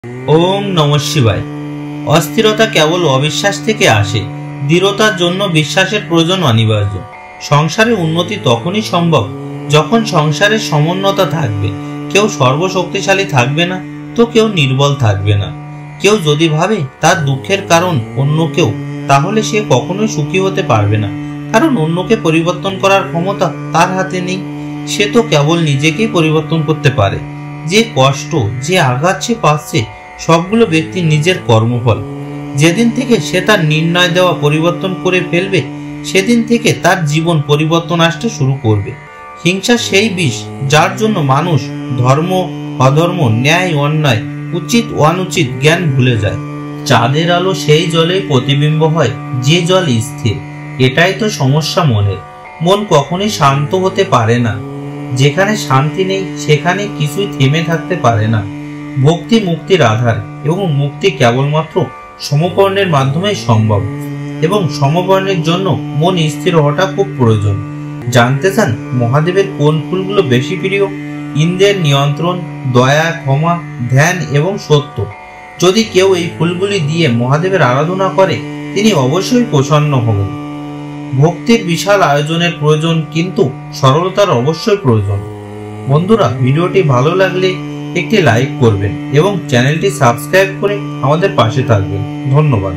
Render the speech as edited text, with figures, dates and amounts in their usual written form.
ओम नमः शिवाय। अस्थिरता केवल अविश्वास থেকে আসে। দৃঢ়তার জন্য বিশ্বাসের প্রয়োজন অনিবার্য। সংসারের উন্নতি তখনই সম্ভব যখন সংসারের সমন্বয়তা থাকবে। কেউ সর্বশক্তিশালী থাকবে না তো কেউ নির্বল থাকবে না। কেউ যদি ভাবে তার দুঃখের কারণ অন্য কেউ, তাহলে সে কখনোই সুখী হতে পারবে না। কারণ অন্যকে পরিবর্তন করার ক্ষমতা তার হাতে নেই। সে তো কেবল নিজেকেই পরিবর্তন করতে পারে। যে কষ্ট, যে আঘাত সে পাচ্ছে, সবগুলো ব্যক্তির নিজের কর্মফল। যেদিন থেকে সে তার নির্ণয় দেওয়া পরিবর্তন করে ফেলবে, সেদিন থেকে তার জীবন পরিবর্তন আসতে শুরু করবে। হিংসা সেই বিষ যার জন্য মানুষ ধর্ম অধর্ম, ন্যায় অন্যায়, উচিত অনুচিত জ্ঞান ভুলে যায়। চাঁদের আলো সেই জলে প্রতিবিম্ব হয় যে জল স্থির। এটাই তো সমস্যা মনের। মন কখনোই শান্ত হতে পারে না। যেখানে শান্তি নেই সেখানে কিছুই থেমে থাকতে পারে না। ভক্তি মুক্তির আধার, এবং মুক্তি কেবলমাত্র সমপর্ণের মাধ্যমেই সম্ভব। এবং সমপর্ণের জন্য মন স্থির হওয়াটা খুব প্রয়োজন। জানতে চান মহাদেবের কোন ফুলগুলো বেশি প্রিয়? ইন্দ্রের নিয়ন্ত্রণ, দয়া, ক্ষমা, ধ্যান এবং সত্য। যদি কেউ এই ফুলগুলি দিয়ে মহাদেবের আরাধনা করে, তিনি অবশ্যই প্রসন্ন হবেন। ভক্তির বিশাল আয়োজনের প্রয়োজন, কিন্তু সরলতার অবশ্যই প্রয়োজন। বন্ধুরা, ভিডিওটি ভালো লাগলে একটি লাইক করবেন এবং চ্যানেলটি সাবস্ক্রাইব করে আমাদের পাশে থাকবেন। ধন্যবাদ।